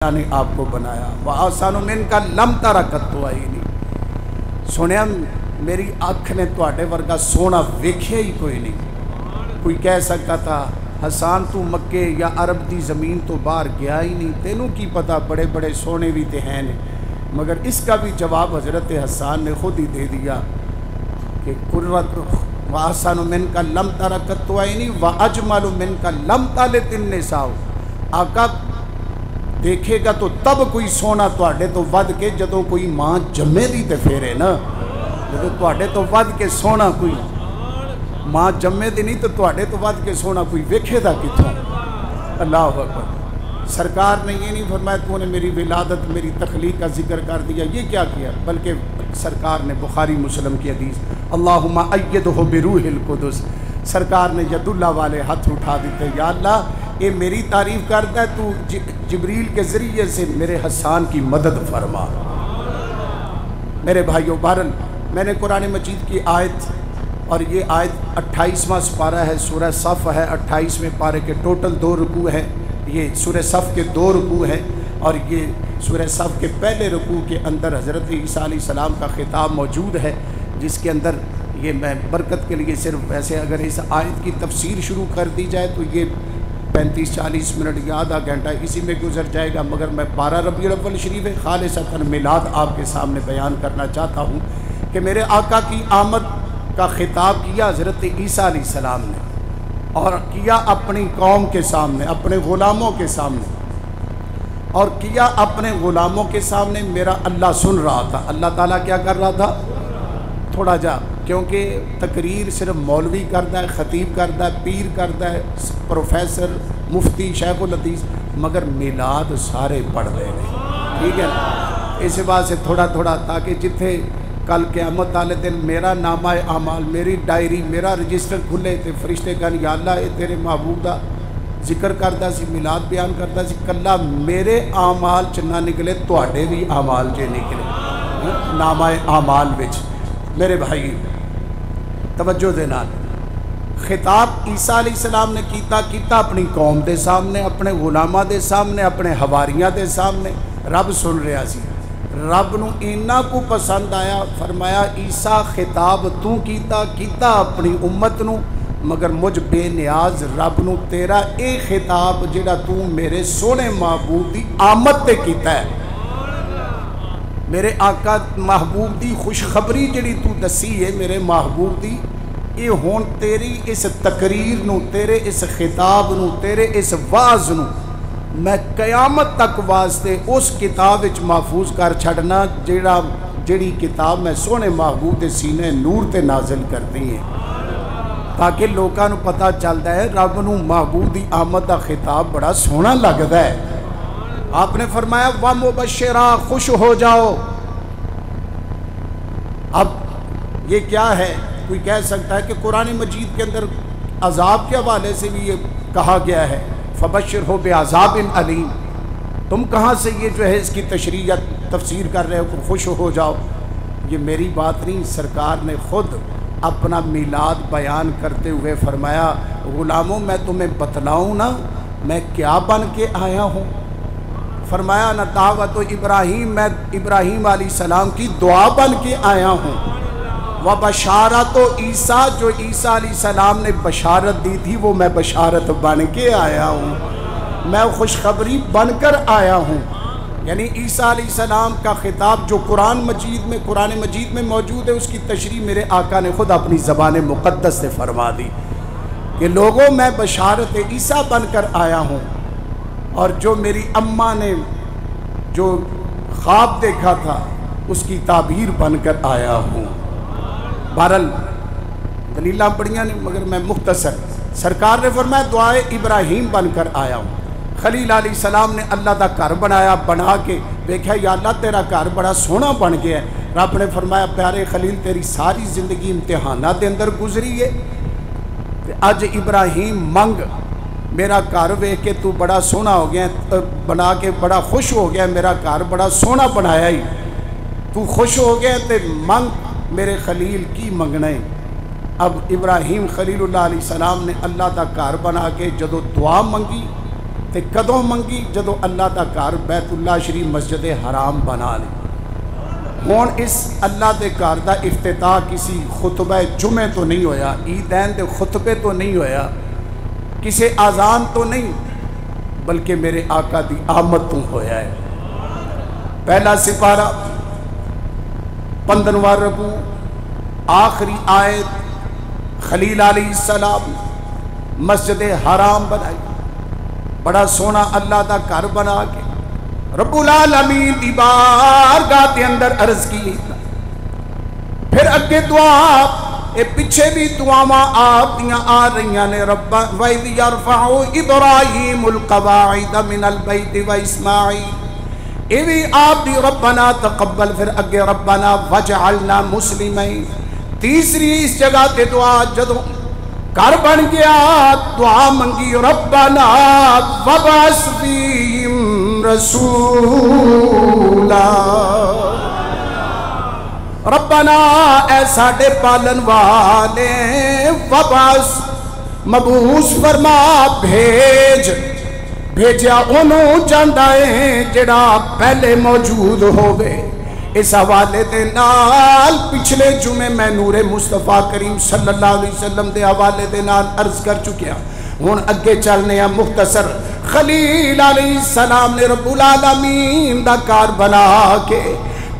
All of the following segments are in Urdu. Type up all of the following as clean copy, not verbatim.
اللہ نے آپ کو بنایا وَآسَانُ مِنْكَ لَمْ تَرَ قَطُّ عَيْنِی، سنیا میری آنکھ نے تواڈے ورگا سونا ویکھیا ہی کوئی نہیں۔ کوئی کہہ سکتا تھا حسان تو مکے یا عرب دی زمین تو باہر گیا ہی نہیں، تینوں کی پتہ بڑے بڑے سونے بھی تے ہیں، مگر اس کا بھی جواب حضرت حسان نے خود ہی دے دیا کہ قرۃ وَآسَانُ مِنْكَ لَمْ تَرَ قَطُّ عَيْنِی وَأَجْمَلُ مِنْكَ لَمْ تَلِدِ النِّسَاءُ، آقا دیکھے گا تو تب کوئی سونا تواڈے تو ود کے جدوں کوئی ماں جمے دی تے پھیرے نا، جدوں تواڈے تو ود کے سونا کوئی ماں جمے دی نہیں تو تواڈے تو ود کے سونا کوئی ویکھے دا کتھوں۔ اللہ اکبر۔ سرکار نے یہ نہیں فرمایا تو نے میری ولادت میری تخلیق کا ذکر کر دیا، یہ کیا کیا، بلکہ سرکار نے بخاری مسلم کی حدیث اللہم ایدہ بروح القدس، سرکار نے ید اللہ والے ہاتھ اٹھا دیتے، یا اللہ یہ میری تعریف کرتا ہے تو جبریل کے ذریعے سے میرے حسان کی مدد فرما۔ میرے بھائیو بہرحال میں نے قرآن مجید کی آیت، اور یہ آیت 28واں سپارہ ہے، سورہ صف ہے، 28ویں پارے کے ٹوٹل 2 رکوع ہیں، یہ سورہ صف کے 2 رکوع ہیں، اور یہ سورہ صف کے پہلے رکوع کے اندر حضرت عیسیٰ علیہ السلام کا خطاب موجود ہے، جس کے اندر یہ میں برکت کے لیے صرف ویسے اگر اس آیت کی تفسیر شروع کر دی جائے تو یہ 35-40 منٹ یا آدھا گھنٹہ اسی میں گزر جائے گا، مگر میں 12 ربیع الاول شریف خالصتاً میلاد آپ کے سامنے بیان کرنا چاہتا ہوں کہ میرے آقا کی آمد کا خطاب کیا حضرت عیسیٰ علیہ السلام نے، اور کیا اپنی قوم کے سامنے، اپنے غلاموں کے سامنے، اور کیا اپنے غلاموں کے سامنے۔ میرا اللہ سن رہا تھا، اللہ تعالیٰ کیا کر رہا تھا، تھوڑا جا، کیونکہ تقریر صرف مولوی کرتا ہے، خطیب کرتا ہے، پیر کرتا ہے، پروفیسر، مفتی، شیخ الحدیث، مگر میلاد سارے پڑھ رہے ہیں، ٹھیک ہے نا، اس بات سے تھوڑا تھوڑا، تاکہ جتھے کل قیامت والے دن میرا نامہ اعمال، میری ڈائری، میرا رجسٹر کھلے تے فرشتے کہن یا اللہ یہ تیرے محبوب دا ذکر کرتا سی، میلاد بیان کرتا سی، کلا میرے اعمال چ نہ نکلے تواڈے بھی اعمال چ نکلے نامہ اعمال وچ۔ میرے بھائی توجہ دے نال خطاب عیسیٰ علیہ السلام نے کیتا اپنی قوم دے سامنے، اپنے غلاماں دے سامنے، اپنے حواریاں دے سامنے، رب سن رہا سی، رب نو اینا کو پسند آیا، فرمایا عیسیٰ خطاب تو کیتا اپنی امت نو، مگر مجھ بے نیاز رب نو تیرا اے خطاب جڑا تو میرے سونے محبوب دی آمد تے کیتا ہے، میرے آقا محبوب دی خوشخبری جڑی تو دسی ہے میرے محبوب دی، یہ ہون تیری اس تقریر نو، تیرے اس خطاب نو، تیرے اس واز نو میں قیامت تک واسطے اس کتاب وچ محفوظ کر چھڑنا جڑی کتاب میں سونے محبوب دے سینے نور تے نازل کرتی ہیں، تاکہ لوکاں نو پتہ چلتا ہے رب نو محبوب دی آمد دا خطاب بڑا سونا لگدا ہے۔ آپ نے فرمایا وَمُبَشِّرًا، خوش ہو جاؤ۔ اب یہ کیا ہے، کوئی کہہ سکتا ہے کہ قرآن مجید کے اندر عذاب کے حوالے سے بھی یہ کہا گیا ہے فَبَشِّرْهُ بِعَذَابٍ أَلِيمٍ، تم کہاں سے یہ جو ہے اس کی تشریح یا تفسیر کر رہے ہو کہ خوش ہو جاؤ، یہ میری بات نہیں، سرکار نے خود اپنا میلاد بیان کرتے ہوئے فرمایا غلاموں میں تمہیں بتلاؤں نا میں کیا بن کے آیا ہوں، فرمایا نہ دعوت ابراہیم، میں ابراہیم علیہ السلام کی دعا بن کے آیا ہوں، وبشارت عیسیٰ، جو عیسیٰ علیہ السلام نے بشارت دی تھی وہ میں بشارت بن کے آیا ہوں، میں خوشخبری بن کر آیا ہوں۔ یعنی عیسیٰ علیہ السلام کا خطاب جو قرآن مجید میں موجود ہے، اس کی تشریح میرے آقا نے خود اپنی زبان مقدس سے فرما دی کہ لوگوں میں بشارت عیسیٰ بن کر آیا ہوں، اور جو میری اماں نے جو خواب دیکھا تھا اس کی تعبیر بن کر آیا ہوں۔ بہرحال دلیلاں بڑیاں نہیں، مگر میں مختصر، سرکار نے فرمایا دعائے ابراہیم بن کر آیا ہوں۔ خلیل علیہ السلام نے اللہ دا گھر بنایا، بنا کے دیکھا یا اللہ تیرا گھر بڑا سونا بن گیا ہے، رب نے فرمایا پیارے خلیل تیری ساری زندگی امتحانات دے اندر گزری ہے، اج ابراہیم منگ میرا گھر ویکھ کے تو بڑا سونا ہو گیا، بنا کے بڑا خوش ہو گیا، میرا گھر بڑا سونا بنایا ہی، تو خوش ہو گیا تے منگ میرے خلیل کی منگنا ہے۔ اب ابراہیم خلیل اللہ علیہ السلام نے اللہ دا گھر بنا کے جدو دعا منگی تے کدوں منگی جدو اللہ دا گھر بیت اللہ شریف مسجد حرام بنا لی. ہون اس اللہ دے گھر دا افتتاح کسی خطبہ جمعے تو نہیں ہویا, عیدین دے خطبے تو نہیں ہویا, کسی آزان تو نہیں, بلکہ میرے آقا دی آمد تو ہویا ہے. پہلا سپارہ 15واں رکوع آخری آیت خلیل علیہ السلام مسجد حرام بنائی, بڑا سونا اللہ دا گھر بنا کے رب العالمین دی بارگاہ کے اندر عرض کی. پھر اگے دعا اے پیچھے بھی دعاواں آپ دیاں آ رہیاں نے. رب وَإِذْ يَرْفَعُ إِبْرَاهِيمُ الْقَوَاعِدَ مِنَ الْبَيْتِ وَإِسْمَاعِيلُ, اے بھی آپ دی ربنا تقبل. پھر اگے ربنا وَجْعَلْنَا مُسْلِمَيْنِ. تیسری اس جگہ تے دعا جدوں گھر بن گیا دعا منگی ربنا وَبَعَثْ فِيهِمْ رَسُولًا. ربنا اے ساڈے پالن والے وَبَعَثْ مبعوث فرما, بھیجیا انہوں جاندا ہے جڑا پہلے موجود ہوئے. اس حوالے دے نال پچھلے جمعے میں نور مصطفیٰ کریم صلی اللہ علیہ وسلم دے حوالے دے نال عرض کر چکیا. ہن اگے چلنے ہیں مختصر. خلیل علیہ السلام نے رب العالمین دا کار بنا کے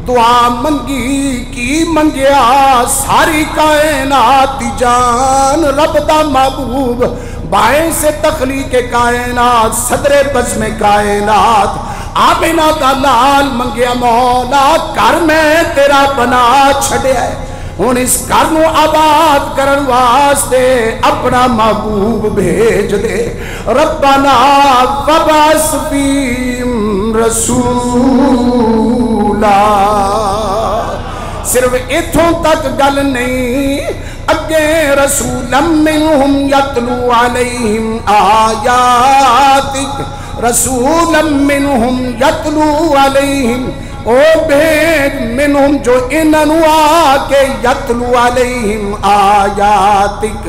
دعا منگی. کی منگیا؟ ساری کائنات دی جان رب دا محبوب بائیں سے تخلیق کائنات صدر بزم کائنات آمینہ دا لال منگیا مولا کر میں تیرا بنا چھڑیا ہے. ہن اس گھر نو آباد کرن واسطے اپنا محبوب بھیج دے. ربنا وَبَعَثْ فِيهِمْ رَسُولًا. صرف اتھوں تک گل نہیں, اگے رسولا منہم یتلو علیہم آیاتک. رسولا منہم یتلو علیہم, او بھیج منہم جو انہوں آکے یتلو علیہم آیاتک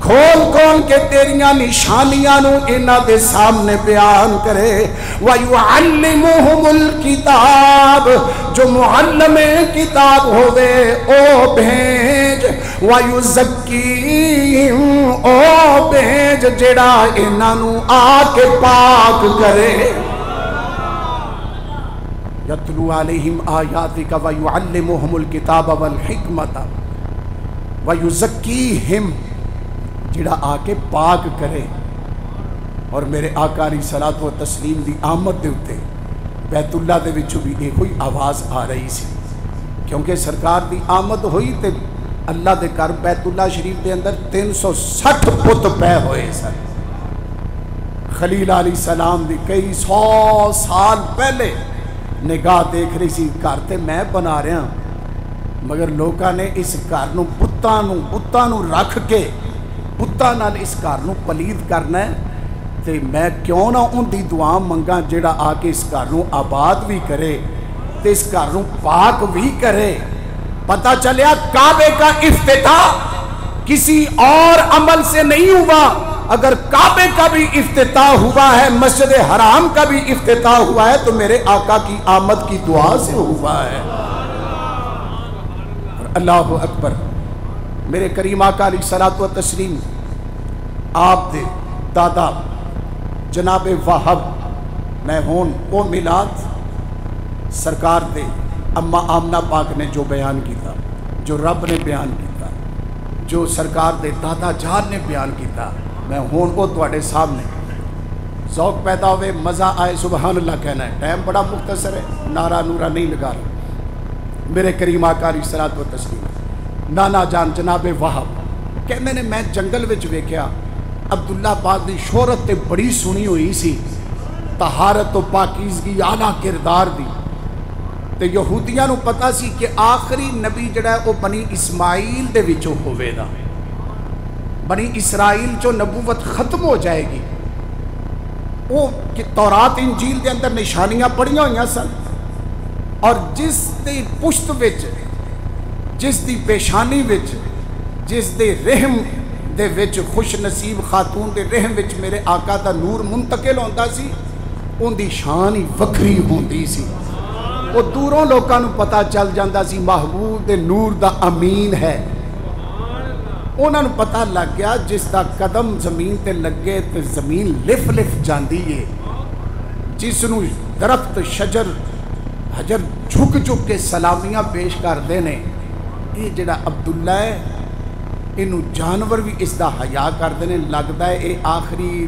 کھول کھول کے تیریاں نشانیاں نو انہاں دے سامنے بیان کرے. وَيُعَلِّمُهُمُ الْكِتَابِ, جو معلم کتاب ہوئے او بھیج. وَيُزَكِّيهِمْ, او بھیج جڑا انہاں نو آکے پاک کرے. یتلو علیہم آیاتک وَيُعَلِّمُهُمُ الْكِتَابَ وَالْحِکْمَةَ وَيُزَكِّيهِمْ, جڑا آکے پاک کرے. اور میرے آقا علیہ الصلوۃ والتسلیم دی آمد دے اتے بیت اللہ دے وچوں بھی ایک ہوئی آواز آ رہی سی, کیونکہ سرکار دی آمد ہوئی تے اللہ دے گھر بیت اللہ شریف دے اندر 360 بت پے ہوئے سن. خلیل علیہ السلام دی کئی 100 سال پہلے نگاہ دیکھ رہی سی گھر تے میں بنا رہا, مگر لوکاں نے اس گھر نو بتاں نو رکھ کے بتاں نال اس گھر نو پلید کرنا ہے. تے میں کیوں نہ ان دی دعا منگا جڑا آ کے اس گھر نو آباد بھی کرے تے اس گھر نو پاک بھی کرے. پتہ چلیا کعبے کا افتتاح کسی اور عمل سے نہیں ہوا. اگر کعبے کا بھی افتتاح ہوا ہے, مسجد حرام کا بھی افتتاح ہوا ہے, تو میرے آقا کی آمد کی دعا سے ہوا ہے. اللہ اکبر. میرے کریم آقا علیہ الصلوۃ والتسلیم آپ دے دادا جناب وہب میں ہون او میلاد سرکار دے اما آمنہ پاک نے جو بیان کیتا, جو رب نے بیان کیتا, جو سرکار دے دادا جان نے بیان کیتا, میں ہون کو تواڈے سامنے ذوق پیدا ہوئے, مزہ آئے, سبحان اللہ کہنا ہے. ٹائم بڑا مختصر ہے, نعرہ نورہ نہیں لگا رہا. میرے کریم آقا علیہ الصلوۃ والتسلیم نانا جان جناب وہب کہندے نے میں جنگل وچ ویکھیا عبداللہ پاک دی شہرت تے بڑی سنی ہوئی سی, طہارت و پاکیزگی اعلیٰ کردار دی. تے یہودیاں نو پتا سی کہ آخری نبی جڑا ہے وہ بنی اسماعیل دے وچوں ہوئے دا, بنی اسرائیل جو نبوت ختم ہو جائے گی. وہ تورات انجیل دے اندر نشانیاں پڑھیاں ہوئیاں سن, اور جس دی پشت وچ, جس دی پیشانی وچ, جس دے رحم دے وچ خوش نصیب خاتون دے رحم وچ میرے آقا دا نور منتقل ہوندا سی، ان دی شان ہی وکری ہوندی سی۔ وہ دوروں لوکاں نو پتہ چل جاندا سی محبوب دے نور دا امین ہے۔ انہاں نو پتہ لگ گیا جس دا قدم زمین تے لگے تے زمین لف لف جاندی ہے، جس نو درخت شجر حجر جھک جھک کے سلامیاں پیش کردے نے، یہ جڑا عبداللہ ہے انہوں جانور بھی اس دا حیا کردے نے، لگدا ہے اے آخری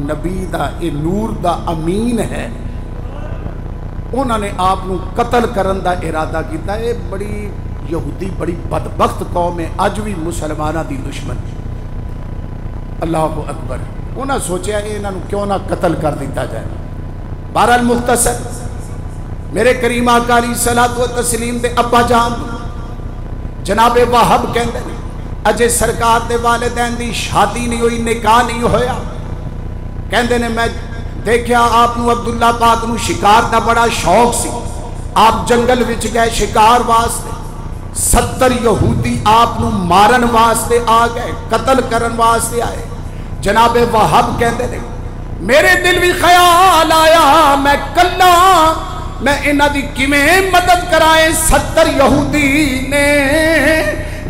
نبی دا اے نور دا امین ہے۔ انہوں نے آپ نو قتل کرن دا ارادہ کیتا ہے۔ بڑی یہودی بڑی بدبخت قوم ہے، اج بھی مسلمانہ دی دشمن۔ اللہ اکبر۔ انہوں نے سوچیا انہوں نے کیوں نہ قتل کر دیتا جائے۔ بہرحال مختصر میرے کریم آقا علیہ الصلوۃ والتسلیم دے ابا جان جناب وہب کہندے نے اجے سرکار دے والدین دی شادی نہیں ہوئی، نکاح نہیں ہویا۔ کہندے نے میں دیکھیا آپ نو عبداللہ پاک نو شکار دا بڑا شوق سی، آپ جنگل وچ گئے شکار واسطے، 70 یہودی آپ نو مارن واسطے آ گئے، قتل کرن واسطے آئے۔ جناب وہب کہندے نے میرے دل بھی خیال آیا میں کلا میں انہاں دی کیویں مدد کرائے، 70 یہودی نے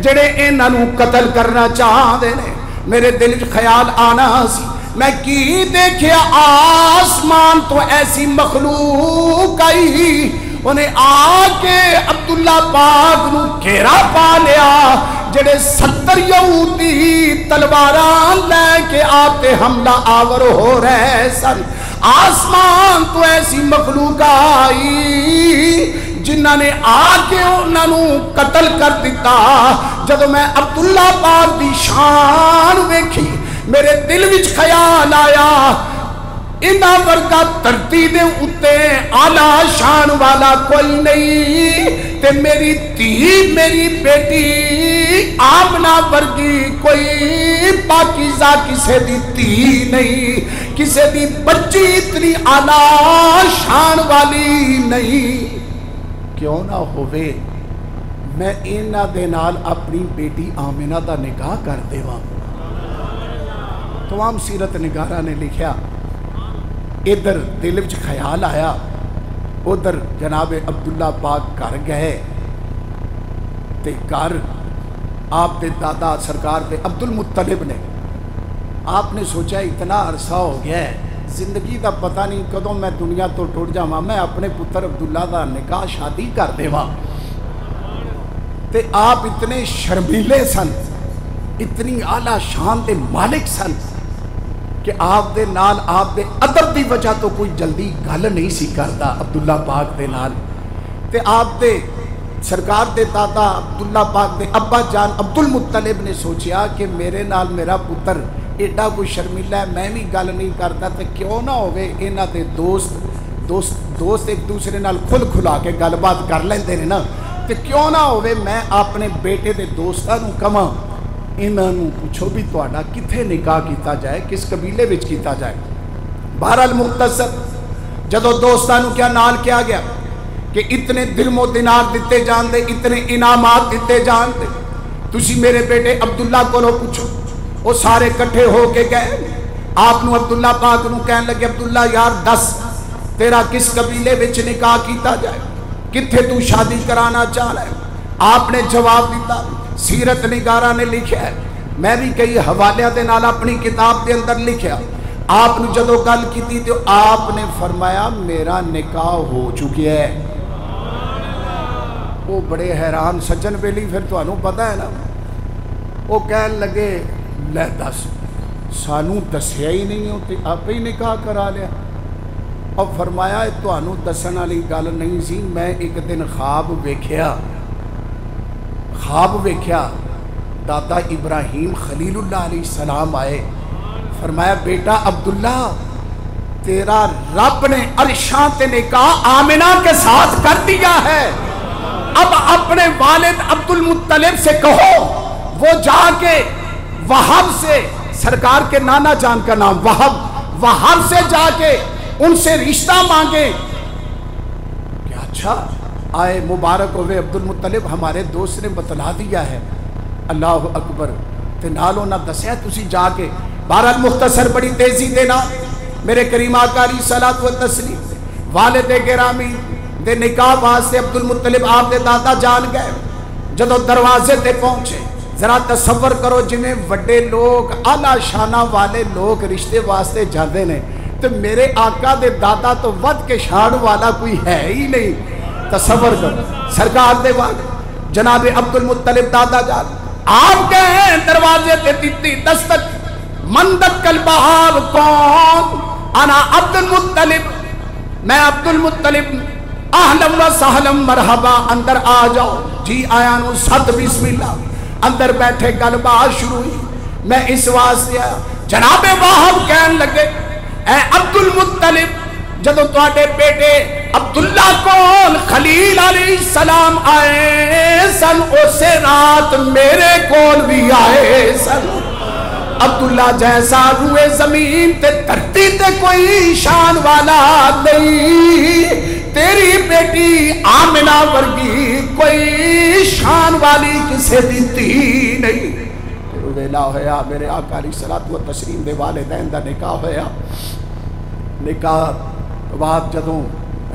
جڑے انہاں نو قتل کرنا چاہدے نے۔ میرے دل وچ خیال آنا سی میں کی دیکھیا آسمان تو ایسی مخلوق آئی، انہیں آ کے عبداللہ پاک نو گھیرا پا لیا، جڑے 70 یہودی تلواراں لے کے آپ تے حملہ آور ہو رہے سن۔ آسمان تو ایسی مخلوق آئی جنہاں نے آ کے انہاں نو قتل کر دیتا۔ جدو میں عبداللہ پاک دی شان ویکھی میرے دل وچ خیال آیا انہاں ورگا دھرتی دے اُتے اعلیٰ شان والا کوئی نہیں، تے میری دھی میری بیٹی آمنہ ورگی کوئی پاکیزہ کسے دی دھی نہیں، کسے دی بچی اتنی اعلیٰ شان والی نہیں۔ کیوں نہ ہوئے میں انہاں دے نال اپنی بیٹی آمنہ دا نکاح کر دیواں۔ تمام سیرت نگارہ نے لکھیا ادھر دل وچ خیال آیا، ادھر جناب عبداللہ پاک گھر گئے تے گھر آپ دے دادا سرکار دے عبد المطلب نے۔ آپ نے سوچا اتنا عرصہ ہو گیا ہے، زندگی دا پتہ نہیں کدوں میں دنیا تو ٹوٹ جاواں، میں اپنے پتر عبداللہ دا نکاح شادی کر دیواں۔ تے آپ اتنے شرمیلے سن، اتنی اعلیٰ شان دے مالک سن کہ آپ دے نال آپ دے ادب دی وجہ تو کوئی جلدی گل نہیں سی کردا عبداللہ پاک دے نال۔ تے آپ دے سرکار دے دادا عبداللہ پاک دے ابا جان عبد المطلب نے سوچیا کہ میرے نال میرا پتر ایڈا کوئی شرمیلا ہے، میں بھی گل نہیں کرتا، تے کیوں نہ ہوئے انہاں دے دوست ایک دوسرے نال کھل کھلا کے گل بات کر لیندے نے نا، تے کیوں نہ ہوئے میں اپنے بیٹے دے دوستاں نوں کہاں انہاں نوں پوچھو بھی تہاڈا کتھے نکاح کیتا جائے، کس قبیلے وچ کیتا جائے۔ بہرحال مختصر جدو دوستاں نوں کیا نال کیا گیا کہ اتنے درم و دینار دیتے جان دے، اتنے انعامات دیتے جان دے، تسی میرے بیٹے عبداللہ کولوں پوچھو۔ وہ سارے کٹھے ہو کے گئے، آپ نو عبداللہ پاک نو کہن لگے عبداللہ یار دس تیرا کس قبیلے وچ نکاح کیتا جائے، کتھے تو شادی کرانا چاہ رہا ہے۔ آپ نے جواب دیتا، سیرت نگارہ نے لکھا ہے، میں بھی کئی حوالے دے نال اپنی کتاب دے اندر لکھیا، آپ نے جدو گل کی تھی تو آپ نے فرمایا میرا نکاح ہو چکی ہے۔ وہ بڑے حیران سجن بیلی، پھر تو انہوں پتہ ہے نا، وہ کہن لگے لے دس سانوں دسیا ہی نہیں ہوتی، آپ ہی نکاح کرا لیا۔ اور فرمایا تو انہوں دسن والی گل نہیں سی، میں ایک دن خواب ویکھیا دادا ابراہیم خلیل اللہ علیہ السلام آئے، فرمایا بیٹا عبداللہ تیرا رب نے عرشاں تے نکاح آمنہ کے ساتھ کر دیا ہے، اب اپنے والد عبد المطلب سے کہو وہ جا کے وہب سے، سرکار کے نانا جان کا نام وہب سے جا کے ان سے رشتہ مانگے کہ اچھا آئے مبارک ہوئے عبد المطلب، ہمارے دوست نے بتلا دیا ہے۔ اللہ اکبر۔ تے نال انہاں دسیا تسی جا کے بہرحال مختصر بڑی تیزی دینا میرے کریم آقا علیہ الصلوۃ والتسلیم والد گرامی دے نکاح واسطے عبد المطلب آپ دے دادا جان گئے جدو دروازے تے پہنچے ذرا تصور کرو جنہیں وڈے لوگ اعلیٰ شانہ والے لوگ رشتے واسطے جاندے نے تو میرے آقا دے دادا تو ود کے شان والا کوئی ہے ہی نہیں تصور کرو سرکار دے والد جناب عبد المطلب دادا جان آپ گئے دروازے تے دیتی دستک مندک الباب کون انا عبد المطلب میں عبد المطلب اہلم و سہلم مرحبا اندر آ جاؤ جی آیا نو ست بسم اللہ اندر بیٹھے گل بات شروع ہوئی میں اس واسطے آیا جناب واہب کہن لگے اے عبد المطلب جدو تواڈے بیٹے عبداللہ کول خلیل علیہ السلام آئے سن اسے رات میرے کول بھی آئے سن عبداللہ جیسا روئے زمین تے دھرتی تے کوئی شان والا نہیں تیری بیٹی آمنہ ورگی کوئی شان والی کسے دیتی نہیں ویلا ہویا میرے آقا علیہ الصلوۃ والتسلیم دے والدین دا نکاح ہویا نکاح تو بعد جدوں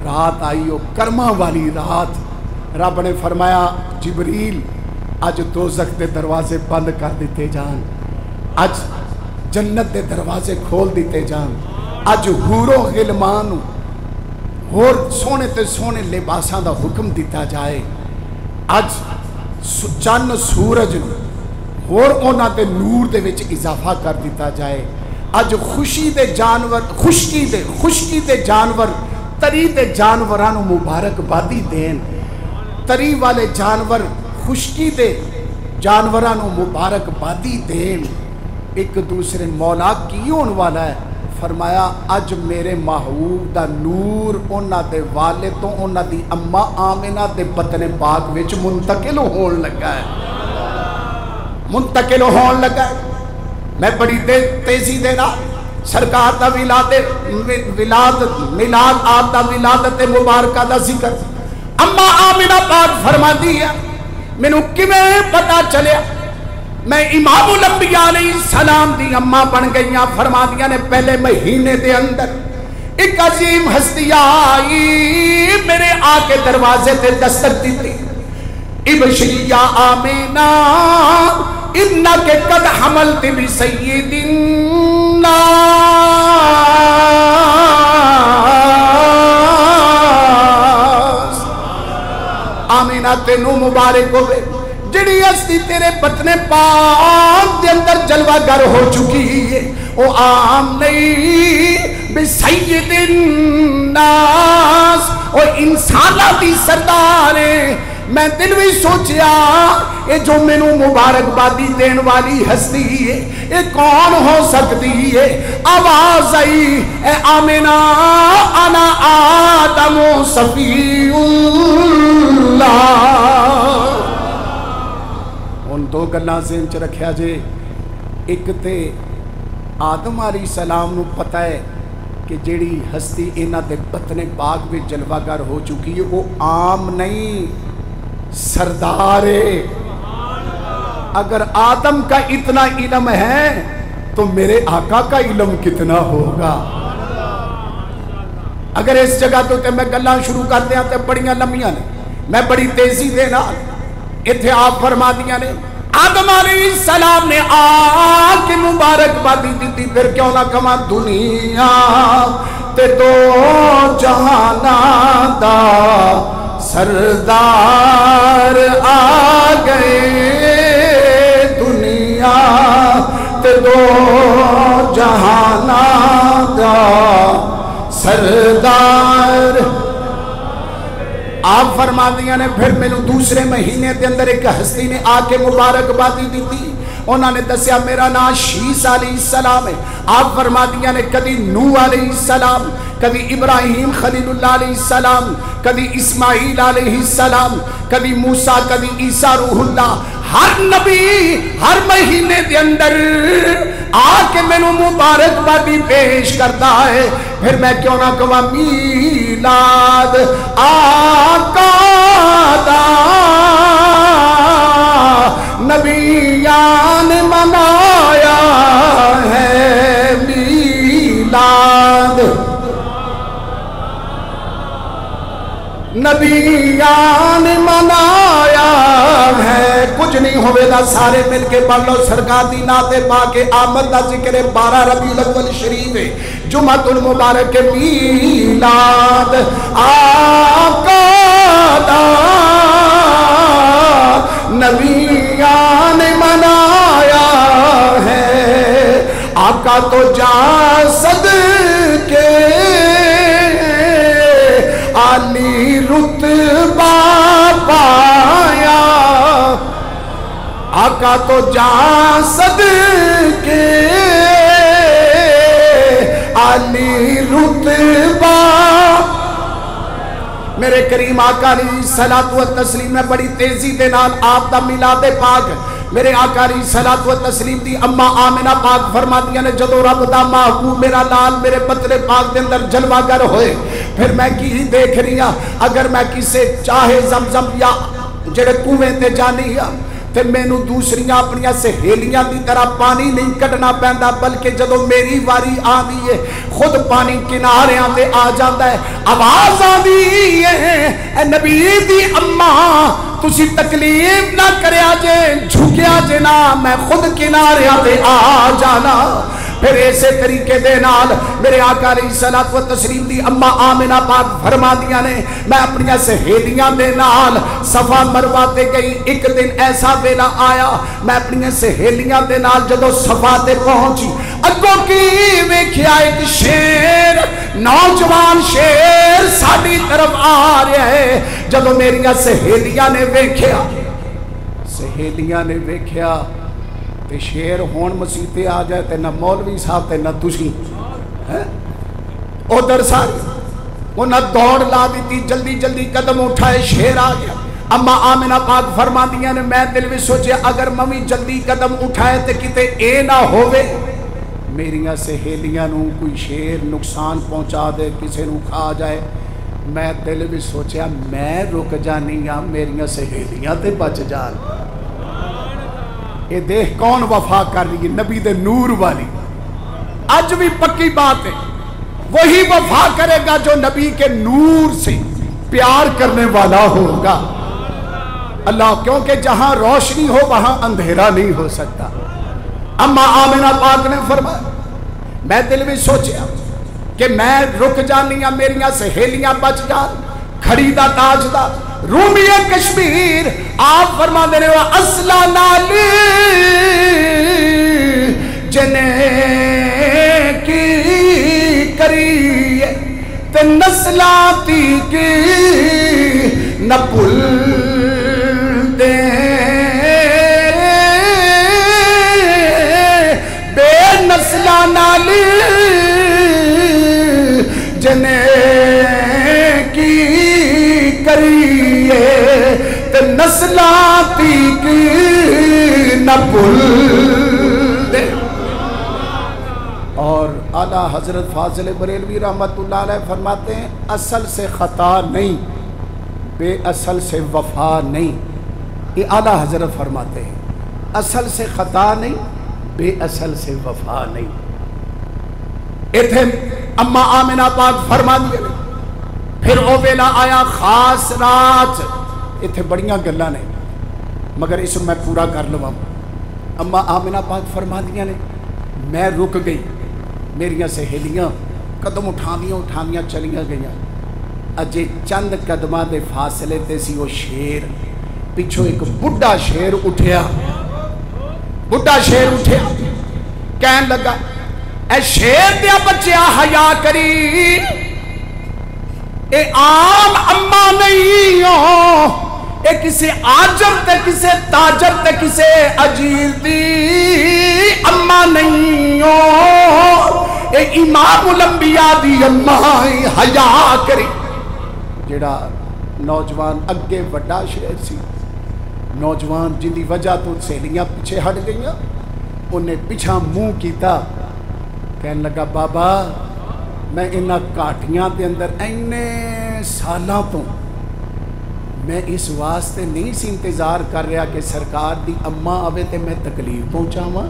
رات آئی وہ کرما والی رات رب نے فرمایا جبریل اج دوزخ دے دروازے بند کر دیتے جان اج جنت دے دروازے کھول دیتے جان اج حورو غلمان اور سونے تے سونے لباساں دا حکم دیتا جائے اج چند سورج اور اونا تے نور دے وچ اضافہ کر دیتا جائے اج خوشی دے جانور خشکی دے جانور تری دے جانورانو مبارک بادی دین تری والے جانور خشکی دے جانورانو مبارک بادی دین ایک دوسرے مولا کی ہون والا ہے فرمایا اج میرے محبوب دا نور اونا دے والد تو اونا دی اما آمنہ دے بطن پاک وچ منتقل ہون لگا ہے منتقل ہون لگا ہے میں بڑی تیزی دینا سرکار دا ملاد آپ دا ولادت مبارکہ دا ذکر اما آمنہ پاک فرما دی ہے میں کیویں پتا چلیا میں امام الانبیاء علیہ السلام دی اما بن گئیاں فرما دیا نے پہلے مہینے دے اندر ایک عظیم ہستی آئی میرے آکے دروازے تے دستک دیتی ابشری یا آمینہ انک قد حملت بسید الناس آمینہ تینو مبارک ہوئے جڑی ہستی تیرے بطن پاک دے اندر جلوہ گر ہو چکی ہے او عام نہیں بسید الناس او انسانہ دی سردار ہے میں دل بھی سوچیا یہ جو مینو مبارک بادی دین والی ہستی ہے یہ کون ہو سکتی ہے آواز آئی اے آمنہ انا آدم صفی اللہ ان دو گلاں ذہن چ رکھیا جے ایک تے آدم علیہ السلام نو پتہ ہے کہ جیڑی ہستی انہاں دے بطن پاک وچ جلوہ گر ہو چکی ہے وہ عام نہیں سردار ہے اگر آدم کا اتنا علم ہے تو میرے آقا کا علم کتنا ہوگا اگر اس جگہ تو تے میں گلاں شروع کر دیا تے بڑیاں لمبیاں نے میں بڑی تیزی دینا اتھے آپ فرما دیا نے آدم علیہ السلام نے آگ کی مبارک بادی دیتی پھر کیوں نہ کما دنیا تے دو جہانا دا سردار آ گئے دنیا تے دو جہانا دا سردار آپ فرما دیا نے پھر میں دوسرے مہینے دے اندر ایک ہستی نے آ کے مبارک بادی دی تھی انہوں نے دسیا میرا نام شیس علیہ السلام ہے آپ فرما دیا نے کدی نوح علیہ السلام کبھی ابراہیم خلیل اللہ علیہ السلام کبھی اسماعیل علیہ السلام کبھی موسیٰ کبھی عیسیٰ روح اللہ ہر نبی ہر مہینے دے اندر آکے میں نو مبارک بادی پیش کرتا ہے پھر میں کیوں نہ کہا میلاد آقا دا نبیان منا نبیان منایا ہے کچھ نہیں ہوئے دا سارے مل کے پڑھ لو سرکار دی نعت پاک آمد دا ذکر 12 ربیع الاول شریف جمعۃ المبارک میلاد آقا دا نبیان منایا ہے آقا تو جا صدقے علی رتبہ پایا آقا تو جا صدقے علی رتبہ میرے کریم آقا علیہ الصلوۃ والتسلیم نے بڑی تیزی دے نال آپ دا میلاد پاک میرے آقا علیہ الصلوۃ والتسلیم دی اما آمنہ پاک فرما دیا نے جدو رب دا محبوب میرا لال میرے پترے پاک دے اندر جلوہ گر ہوئے پھر میں کی دیکھ رہی ہاں اگر میں کسے چاہے زمزم یا جڑے کنویں تے جانی ہاں تے مینوں دوسریاں اپنیاں سہیلیاں دی طرح پانی نہیں کڈنا پیندا بلکہ جدو میری واری آندی ہے خود پانی کناریاں تے آ جاندا ہے آواز آندی ہے اے نبی دی اماں تسی تکلیف نہ کریا جے جھکیا جے نہ میں خود کناریاں تے آ جانا پھر ایسے طریقے دے نال میرے آقا علیہ الصلوۃ والتسلیم دی اما آمنہ پاک فرما دیا نے میں اپنی سہیلیاں دے نال صفا مروہ تے گئی ایک دن ایسا ویلا آیا میں اپنی سہیلیاں دے نال جدو صفا تے پہنچی اگوں کی ویکھیا ایک شیر نوجوان شیر ساڈی طرف آ رہا ہے جدو میری سہیلیاں نے ویکھیا تے شیر ہون مسیح آ جائے تے نہ مولوی صاحب تے نہ تسی ادھر ساری انہاں دوڑ لا دیتی جلدی جلدی قدم اٹھائے شیر آ گیا اما آمنہ پاک فرما دیا نے میں دل میں سوچے اگر ممی جلدی قدم اٹھائے تے کتے اے نہ ہوئے میریاں سہیلیاں نو کوئی شیر نقصان پہنچا دے کسے نو کھا جائے میں دل میں سوچیا میں رک جانی ہاں میریاں سہیلیاں تے بچ جان یہ دیکھ کون وفا کر رہی ہے نبی دے نور والی آج بھی پکی بات ہے وہی وفا کرے گا جو نبی کے نور سے پیار کرنے والا ہوگا اللہ کیونکہ جہاں روشنی ہو وہاں اندھیرا نہیں ہو سکتا اما آمنہ پاک نے فرمایا میں دل میں سوچیا کہ میں رک جانی ہاں میریاں سہیلیاں بچ جان کھڑی دا تاج دا رومی کشمیر آپ فرما دے رہے ہو اصلا نالی جنہیں کی کریے تے نسلاتی کی نپل دے بے نسلا نالی جنہیں کی کریے تے نسلاتی کی نپل دے اور اعلیٰ حضرت فاضل بریلوی رحمت اللہ علیہ فرماتے ہیں اصل سے خطا نہیں بے اصل سے وفا نہیں یہ اعلیٰ حضرت فرماتے ہیں اصل سے خطا نہیں بے اصل سے وفا نہیں ایتھے اما آمنہ پاک فرما دیا پھر او ویلا آیا خاص رات ایتھے بڑیاں گلاں نے مگر اس میں پورا کر لوں اما آمنہ پاک فرما دیا نے میں رک گئی میریاں سہیلیاں قدم اٹھاندیاں چلیاں گئیاں اجے چند قدمہ دے فاصلے تے سی وہ شیر پچھو ایک بڑھا شیر اٹھیا کہن لگا اے شیر دیا بچیا حیا کری اے عام اما نہیں ہو اے کسے آجر تے کسے تاجر تے کسے عجیر دی اما نہیں ہو اے امام الانبیاء دی اما حیا کری جڑا نوجوان اگے وڈا شیر سی نوجوان جن دی وجہ تو سہیلیاں پیچھے ہٹ گئیاں انہیں پیچھا منہ کیتا کہنے لگا بابا میں انہاں کاٹیاں دے اندر اینے سالاں تو میں اس واسطے نہیں سی انتظار کر رہا کہ سرکار دی اماں آوے تے میں تکلیف پہنچاواں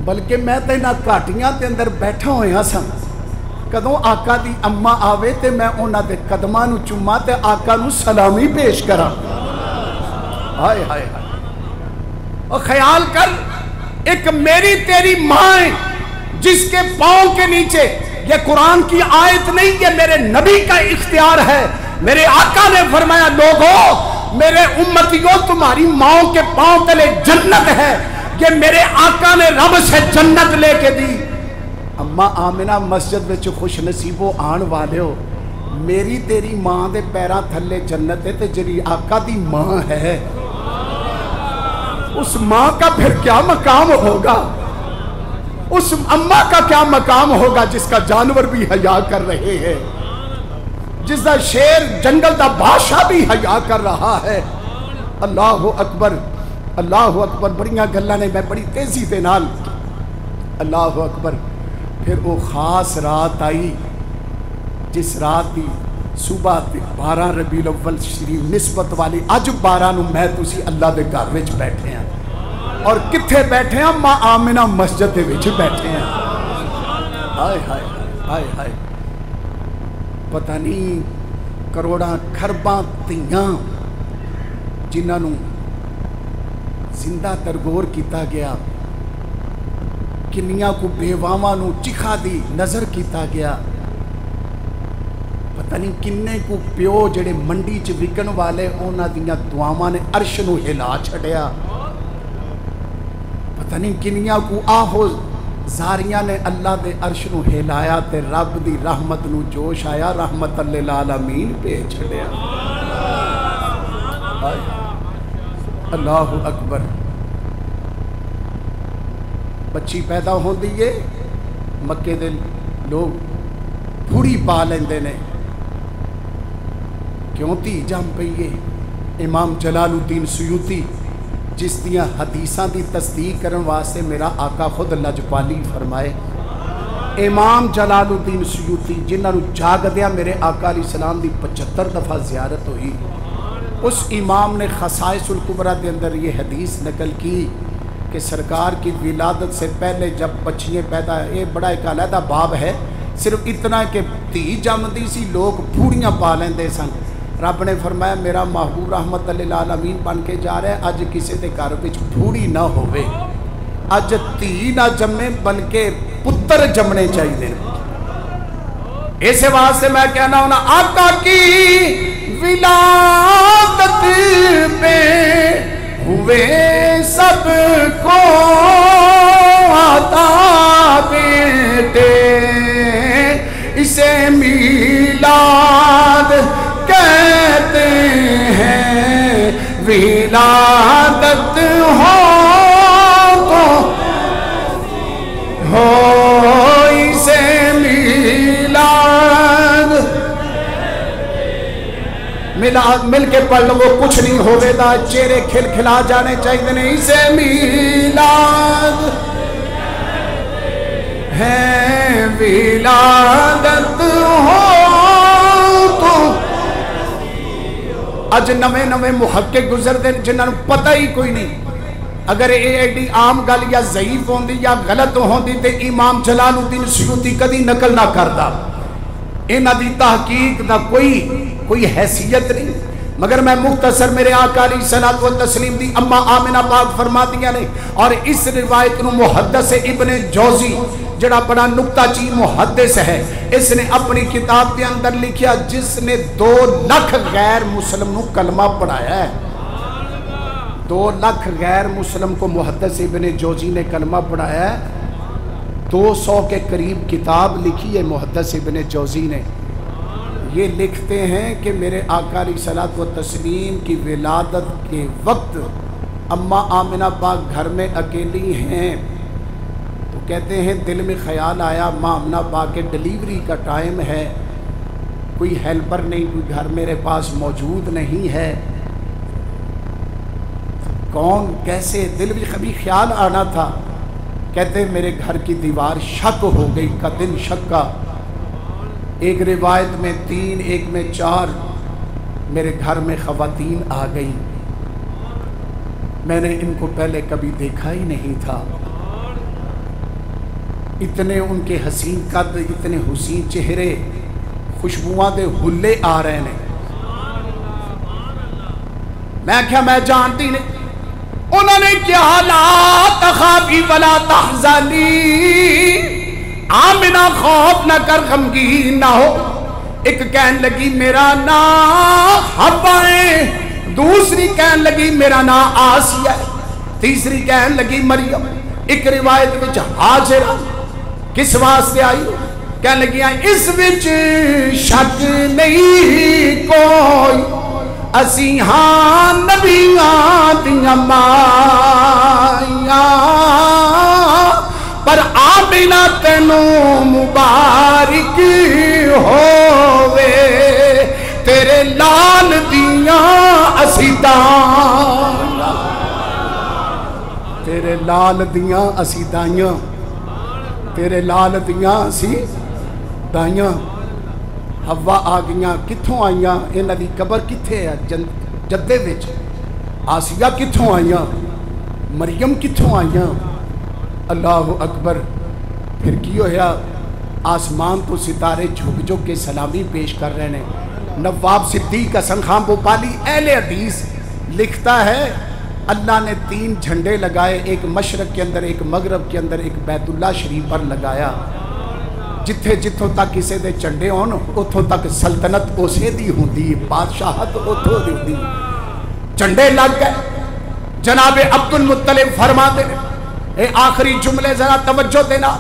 بلکہ میں تے انہاں کاٹیاں دے اندر بیٹھا ہویا سا کدوں آقا دی اما آوے تے میں انہاں دے قدماں نو چوما تے آقا نو سلامی پیش کرا. ہائے ہائے ہائے. اور خیال کر ایک میری تیری ماں ہے جس کے پاؤں کے نیچے، یہ قرآن کی آیت نہیں، یہ میرے نبی کا اختیار ہے. میرے آقا نے فرمایا لوگو میرے امتیوں تمہاری ماؤں کے پاؤں تلے جنت ہے. یہ میرے آقا نے رب سے جنت لے کے دی. اما آمنہ مسجد وچ خوش نصیبو آن والے ہو، میری تیری ماں دے پیراں تھلے جنت ہے تے جری آقا دی ماں ہے اس ماں کا پھر کیا مقام ہوگا؟ اس اماں کا کیا مقام ہوگا جس کا جانور بھی حیا کر رہے ہیں، جس کا شیر جنگل دا بادشاہ بھی حیا کر رہا ہے. اللہ اکبر اللہ اکبر. بڑیاں گلاں نے میں بڑی تیزی دے نال. اللہ اکبر. پھر وہ خاص رات آئی جس رات دی صبح 12 ربیع الاول شریف نسبت والی. اج 12 نو میں تسی اللہ دے گھر وچ بیٹھے ہیں اور کتھے بیٹھے ہیں؟ ماں آمنہ مسجد دے وچ بیٹھے ہیں. ہائے ہائے ہائے ہائے. پتہ نہیں کروڑاں کھرباں تیاں جنہاں نو زندہ ترگور کیتا گیا، کنیاں کو بیواواں نو چکھا دی نظر کیتا گیا، پتہ نہیں کنے کو پیو جڑے منڈی چ وکن والے انہاں دیاں دعاواں نے عرش نو ہلا چھڑیا، پتہ نہیں کنیاں کو آہو زاریاں نے اللہ دے عرش نو ہلایا تے رب دی رحمت نو جوش آیا، رحمت للعالمین پہ چھڑیا. اللہ اکبر. بچی پیدا ہو دیئے مکے دے لوگ پھوڑی پا لیندے نے. کیوں تھی جام پئیے؟ امام جلال الدین سیوطی جس دیاں حدیثاں دی تصدیق کرن واسطے میرا آقا خود لجپالی فرمائے. امام جلال الدین سیوطی جنہاں نو جاگ دیا میرے آقا علیہ السلام دی 75 دفعہ زیارت ہوئی. اس امام نے خصائص الکبریٰ دے اندر یہ حدیث نقل کی کہ سرکار کی ولادت سے پہلے جب بچیاں پیدا، یہ بڑا ایک علیحدہ باب ہے، صرف اتنا کہ دھی جمدی سی لوگ پھوڑیاں پا لیندے سن. رب نے فرمایا میرا محبوب رحمت للعالمین بن کے جا رہا ہے، اج کسی دے گھر وچ پھوڑی نہ ہوئے، اج دھی نہ جمے بلکہ پتر جمنے چاہیے. اس واسطے میں کہنا ہوں آقا کی ولادت پہ ہوئے سب کو عطا بیٹے، اسے میلاد کہتے ہیں. ولادت ہو تو ہو اسے میلاد. مل کے پڑھ لو، کچھ نہیں ہوئے دا چہرے کھل کھلا جانے چاہیے نہیں. اسے میلاد ہے، ولادت ہو تو. اج نویں نویں محقق گزر دے جنہاں نوں پتہ ہی کوئی نہیں. اگر اے ایڈی عام گل یا ضعیف ہوندی یا غلط ہوندی تے امام جلال الدین سیوطی کدی نقل نہ کردا. انہاں دی تحقیق دا کوئی حیثیت نہیں. مگر میں مختصر میرے آقا علیہ الصلوۃ والتسلیم دی اما آمنہ پاک فرماتیاں نے، اور اس روایت نو محدث ابن جوزی جڑا بڑا نکتہ چی محدث ہے، اس نے اپنی کتاب کے اندر لکھیا جس نے 2 لاکھ غیر مسلم نو کلمہ پڑھایا ہے. 2 لاکھ غیر مسلم کو محدث ابن جوزی نے کلمہ پڑھایا ہے. 200 کے قریب کتاب لکھی ہے محدث ابن جوزی نے. یہ لکھتے ہیں کہ میرے آقا علیہ الصلوۃ والتسلیم کی ولادت کے وقت اما آمنہ پاک گھر میں اکیلی ہیں تو کہتے ہیں دل میں خیال آیا ماں آمنہ پاک کے ڈیلیوری کا ٹائم ہے، کوئی ہیلپر نہیں، کوئی گھر میرے پاس موجود نہیں ہے، کون کیسے؟ دل بھی کبھی خیال آنا تھا. کہتے ہیں میرے گھر کی دیوار شک ہو گئی کا دن شک کا. ایک روایت میں 3 ایک میں 4 میرے گھر میں خواتین آ گئی. میں نے ان کو پہلے کبھی دیکھا ہی نہیں تھا. اتنے ان کے حسین قد، اتنے حسین چہرے، خوشبوؤں دے ہلے آ رہے ہیں. میں کیا میں جانتی نہیں. انہوں نے کیا لا تخافی ولا تحزنی، آمنہ خوف نہ کر غمگین نہ ہو. ایک کہنے لگی میرا نام حوا ہے، دوسری کہنے لگی میرا نام آسیہ ہے، تیسری کہنے لگی مریم. ایک روایت وچ ہاجرہ. کس واسطے آئی؟ کہنے لگی اس وچ شک نہیں کوئی، اسی ہاں نبیاں دیاں مائیاں، پر آمنہ تینوں مبارک ہووے، تیرے لال دیاں اسی دائیاں، تیرے لال دیاں اسی دائیاں، تیرے لال دیاں اسی دائیاں. ہوا آ گئیاں. کتھوں آئیاں؟ انہاں دی قبر کتھے ہے؟ جدے وچ. آسیہ کتھوں آئیاں؟ مریم کتھوں آئیاں؟ اللہ اکبر. پھر کی ہویا؟ آسمان تو ستارے جھک جھک کے سلامی پیش کر رہے ہیں. نواب صدیق حسن خان بھوپالی اہل حدیث لکھتا ہے اللہ نے 3 جھنڈے لگائے، ایک مشرق کے اندر، ایک مغرب کے اندر، ایک بیت اللہ شریف پر لگایا. جتھے جتھوں تک کسے دے چنڈے ہون اتھوں تک سلطنت اسے دی ہوندی، بادشاہت اتھوں دی ہوندی. چنڈے لگ گئے. جناب عبد المطلب فرما دے اے آخری جملے ذرا توجہ دینا.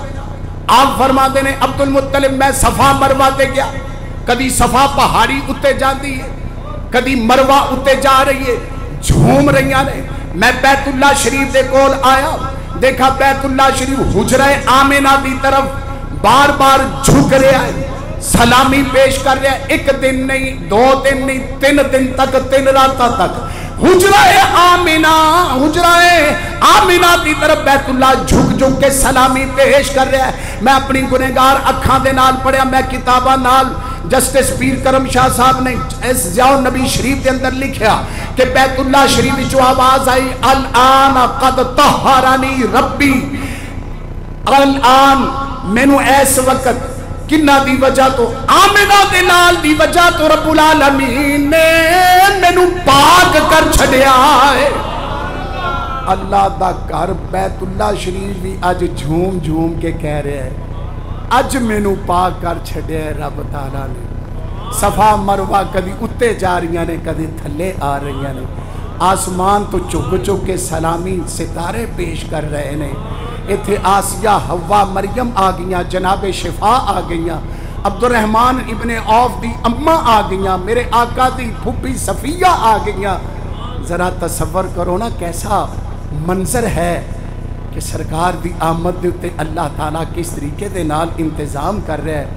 آپ فرما دے نے عبد المطلب میں صفا مروہ تے گیا. کدی صفا پہاڑی اتے جاندی ہے، کدی مروہ اتے جا رہی ہے، جھوم رہی نے. میں بیت اللہ شریف دے کول آیا، دیکھا بیت اللہ شریف حجرہ آمنہ دی طرف بار بار جھک رہا ہے، سلامی پیش کر رہا ہے. 1 دن نہیں، 2 دن نہیں، 3 دن تک، 3 راتاں تک حجرہ آمنہ دی طرف بیت اللہ جھک جھک کے سلامی پیش کر رہا ہے. میں اپنی گنہگار اکھاں دے نال پڑھیا، میں کتاباں نال. جسٹس پیر کرم شاہ صاحب نے اس ضیاء النبی شریف کے اندر لکھیا کہ بیت اللہ شریف جو آواز آئی الان قد طہرنی ربی، الان مینو ایس وقت کنہ دی وجہ تو آمنہ دے نال دی وجہ تو رب العالمین نے مینو پاک کر چھڑیا ہے. اللہ دا گھر بیت اللہ شریف بھی اج جھوم جھوم کے کہہ رہے ہیں اج مینو پاک کر چھڑیا ہے رب تعالیٰ نے. صفا مروہ کدی اتے جا رہی نے، کدی تھلے آ رہی نے. آسمان تو چک چک کے سلامی ستارے پیش کر رہے ہیں. اتھے آسیہ ہوا مریم آ گئیاں، جناب شفا آ گئیاں، عبد الرحمن ابن عوف دی اماں آ گئیاں، میرے آقا دی پھوپھی صفیہ آ گئیاں. ذرا تصور کرو نا کیسا منظر ہے کہ سرکار دی آمد دے اتے اللہ تعالیٰ کس طریقے دے نال انتظام کر رہے ہیں.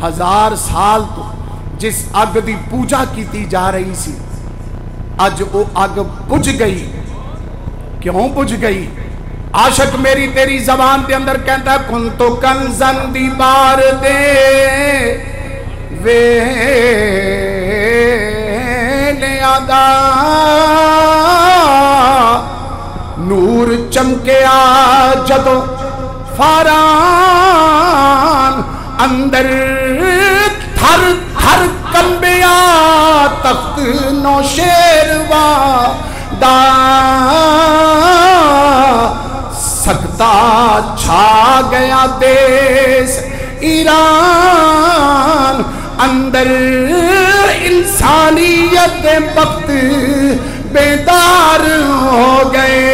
1000 سال تو جس اگ دی پوجا کیتی جا رہی سی، اج وہ اگ بجھ گئی. کیوں بجھ گئی؟ عاشق میری تیری زبان دے اندر کہتا ہے کن تو کنزن دی بار دے وے لے آدھا نور چمکیا جدو فاران اندر تھر تھر کمبیا تخت نو شیروا دا سکتا چھا گیا دیس ایران اندر انسانیت وقت بیدار ہو گئے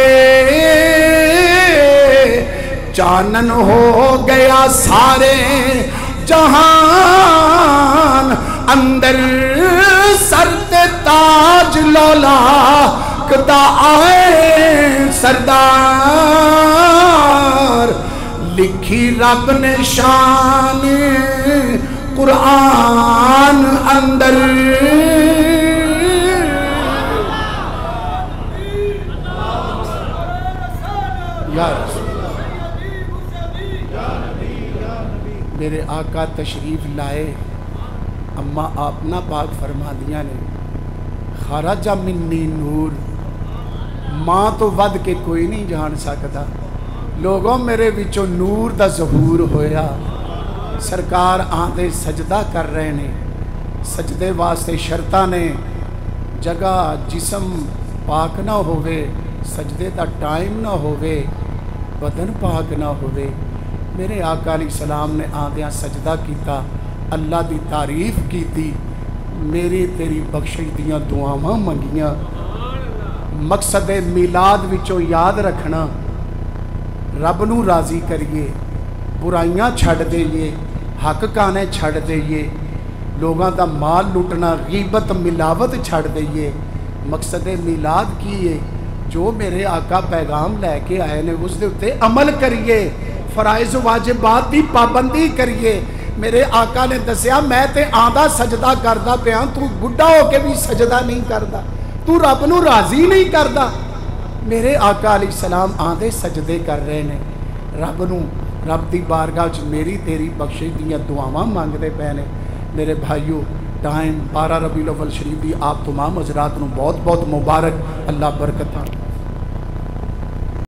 چانن ہو گیا سارے جہان اندر سر تے تاج لولا کدا آئے سردار لکھی رب نے شان قرآن اندر یا میرے آقا تشریف لائے اما آپ نہ پاک فرما دیا نے خرج منی نور ماں تو ود کے کوئی نہیں جان سکتا لوگوں میرے وچوں نور دا ظہور ہویا سرکار آندے سجدہ کر رہے نے سجدے واسطے شرطاں نے جگہ جسم پاک نہ ہوئے سجدے دا ٹائم نہ ہوئے بدن پاک نہ ہوئے میرے آقا علیہ السلام نے آندیاں سجدہ کیتا اللہ دی تعریف کیتی میری تیری بخشش دیاں دعاواں منگیاں مقصد میلاد وچوں یاد رکھنا رب نو راضی کریے برائیاں چھڑ دئیے حق کانے چھڑ دئیے لوگاں دا مال لٹنا غیبت ملاوت چھڑ دئیے مقصد میلاد کیے جو میرے آقا پیغام لے کے آئے نے اس دے اتے عمل کریے فرائض واجبات دی پابندی کریے میرے آقا نے دسیا میں تے آندہ سجدہ کردہ پیاں تو بڑھا ہو کے بھی سجدہ نہیں کردہ تو رب نو راضی نہیں کردہ میرے آقا علیہ السلام آندے سجدے کر رہے نے رب دی بارگاہ میری تیری بخشش دیاں دعاواں مانگ دے پہنے میرے بھائیو ٹائم 12 ربیع الاول شریف دی آپ تمام حضرات نو بہت بہت مبارک اللہ برکتاں